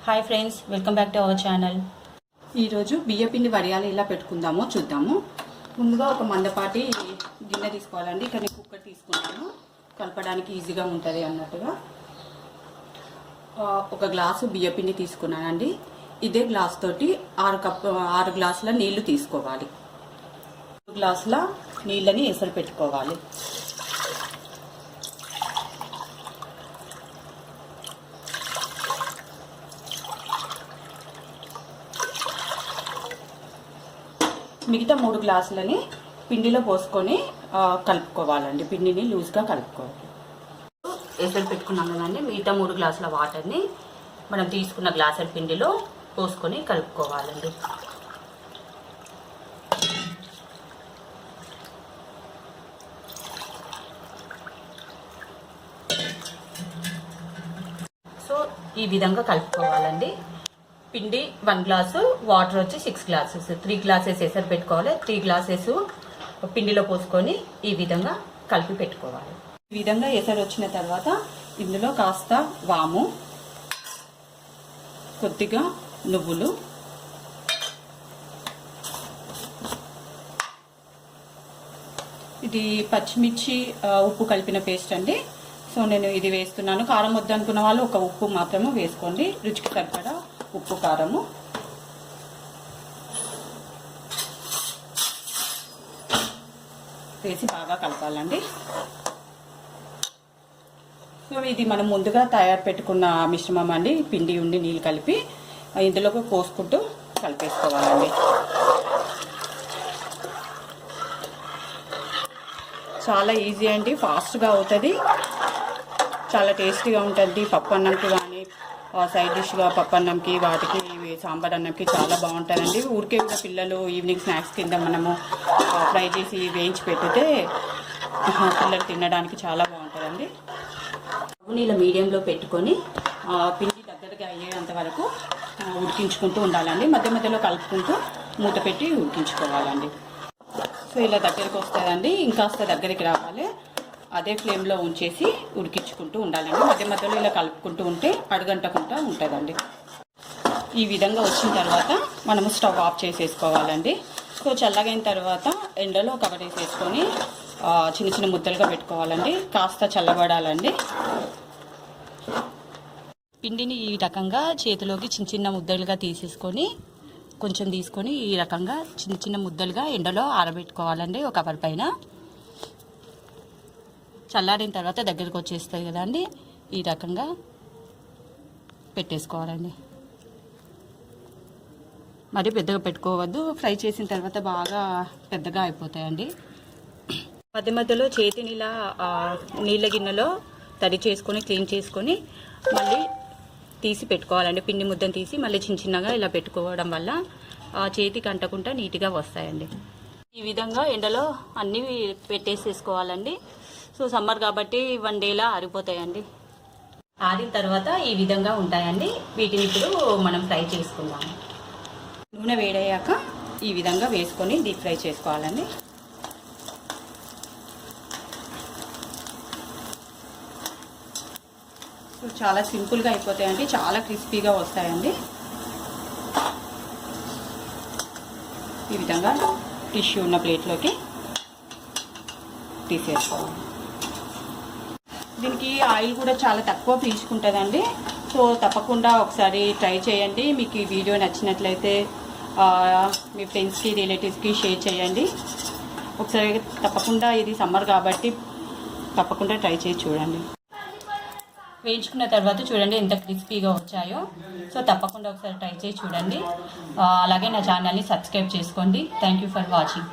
Hi friends, welcome back to our channel. ఈరోజు బియ్యపిండి వడియాలు ఎలా పెట్టుకుందామో చూద్దాము. ముందుగా ఒక మందపాటి గిన్నె తీసుకోవాలండి. ఇక్కడ నేను కుక్కర్ తీసుకుంటాను, కలపడానికి ఈజీగా ఉంటుంది అన్నట్టుగా. ఒక గ్లాసు బియ్యపిండి తీసుకున్నానండి. ఇదే గ్లాస్ తోటి 6 గ్లాసుల నీళ్లు తీసుకోవాలి. 6 గ్లాసుల నీళ్ళని ఎసరు పెట్టుకోవాలి. మిగతా 3 గ్లాసులని పిండిలో పోసుకొని కలుపుకోవాలండి. పిండిని లూజ్గా కలుపుకోవాలి. ఎసరు పెట్టుకున్నాం కదండి. మిగతా 3 గ్లాసుల వాటర్ని మనం తీసుకున్న గ్లాసుల పిండిలో పోసుకొని కలుపుకోవాలండి. సో ఈ విధంగా కలుపుకోవాలండి. పిండి 1 గ్లాసు, వాటర్ వచ్చి 6 గ్లాసెస్. 3 గ్లాసెస్ ఎసరు పెట్టుకోవాలి. 3 గ్లాసెస్ పిండిలో పోసుకొని ఈ విధంగా కలిపి పెట్టుకోవాలి. ఈ విధంగా ఎసరు వచ్చిన తర్వాత ఇందులో కాస్త వాము, కొద్దిగా నువ్వులు, ఇది పచ్చిమిర్చి, ఉప్పు కలిపిన పేస్ట్ అండి. సో నేను ఇది వేస్తున్నాను. కారం వద్దు అనుకున్న వాళ్ళు ఒక ఉప్పు మాత్రమే వేసుకోండి. రుచికి సరిపడా ఉప్పు, కారము. వేసి బాగా కలపాలండి. సో ఇది మనం ముందుగా తయారు పెట్టుకున్న మిశ్రమం అండి. పిండి ఉండి నీళ్ళు కలిపి ఇందులోకి పోసుకుంటూ కలిపేసుకోవాలండి. చాలా ఈజీ అండి, ఫాస్ట్గా అవుతుంది, చాలా టేస్టీగా ఉంటుంది. పప్పు అన్నంకి కానీ సైడ్ డిష్గా పప్పు అన్నంకి, వాటికి సాంబార్ అన్నంకి చాలా బాగుంటుందండి. ఊరికే కూడా పిల్లలు ఈవినింగ్ స్నాక్స్ కింద మనము ఫ్రై చేసి వేయించి పెట్టితే పిల్లలు తినడానికి చాలా బాగుంటుందండి. నీళ్ళ మీడియంలో పెట్టుకొని పిండి దగ్గరగా అయ్యేంత వరకు ఉడికించుకుంటూ ఉండాలండి. మధ్య మధ్యలో కలుపుకుంటూ మూత పెట్టి ఉడికించుకోవాలండి. సో ఇలా దగ్గరికి వస్తుందండి. ఇంకాస్త దగ్గరికి రావాలి. అదే ఫ్లేమ్లో ఉంచేసి ఉడికించుకుంటూ ఉండాలండి. మధ్య మధ్యలో ఇలా కలుపుకుంటూ ఉంటే అడుగంటకుండా ఉంటుందండి. ఈ విధంగా వచ్చిన తర్వాత మనము స్టవ్ ఆఫ్ చేసేసుకోవాలండి. సో చల్లగైన తర్వాత ఎండలో కవర్ వేసేసుకొని చిన్న చిన్న ముద్దలుగా పెట్టుకోవాలండి. కాస్త చల్లబడాలండి. పిండిని ఈ రకంగా చేతిలోకి చిన్న చిన్న ముద్దలుగా తీసేసుకొని కొంచెం తీసుకొని ఈ రకంగా చిన్న చిన్న ముద్దలుగా ఎండలో ఆరబెట్టుకోవాలండి. ఒక కవర్ పైన చల్లారిన తర్వాత దగ్గరికి వచ్చేస్తుంది కదండి. ఈ రకంగా పెట్టేసుకోవాలండి. మరి పెద్దగా పెట్టుకోవద్దు, ఫ్రై చేసిన తర్వాత బాగా పెద్దగా అయిపోతాయండి. మధ్య మధ్యలో చేతిని ఇలా నీళ్ళ గిన్నెలో తడి చేసుకొని క్లీన్ చేసుకొని మళ్ళీ తీసి పెట్టుకోవాలండి. పిండి ముద్దను తీసి మళ్ళీ చిన్న చిన్నగా ఇలా పెట్టుకోవడం వల్ల చేతికి అంటకుండా నీట్గా వస్తాయండి. ఈ విధంగా ఎండలో అన్నీ పెట్టేసేసుకోవాలండి. సో సమ్మర్ కాబట్టి 1 డేలా ఆరిపోతాయండి. ఆరిన తర్వాత ఈ విధంగా ఉంటాయండి. వీటిని ఇప్పుడు మనం ఫ్రై చేసుకుందాము. నూనె వేడయ్యాక ఈ విధంగా వేసుకొని డీప్ ఫ్రై చేసుకోవాలండి. సో చాలా సింపుల్గా అయిపోతాయండి, చాలా క్రిస్పీగా వస్తాయండి. ఈ విధంగా టిష్యూ ఉన్న ప్లేట్లోకి తీసేసుకోవాలి. దీనికి ఆయిల్ కూడా చాలా తక్కువ పీల్చుకుంటుందండి. సో తప్పకుండా ఒకసారి ట్రై చేయండి. మీకు ఈ వీడియో నచ్చినట్లయితే మీ ఫ్రెండ్స్కి, రిలేటివ్స్కి షేర్ చేయండి. ఒకసారి తప్పకుండా, ఇది సమ్మర్ కాబట్టి తప్పకుండా ట్రై చేసి చూడండి. వేయించుకున్న తర్వాత చూడండి ఎంత క్రిస్పీగా వచ్చాయో. సో తప్పకుండా ఒకసారి ట్రై చేసి చూడండి. అలాగే నా ఛానల్ని సబ్స్క్రైబ్ చేసుకోండి. Thank you for watching.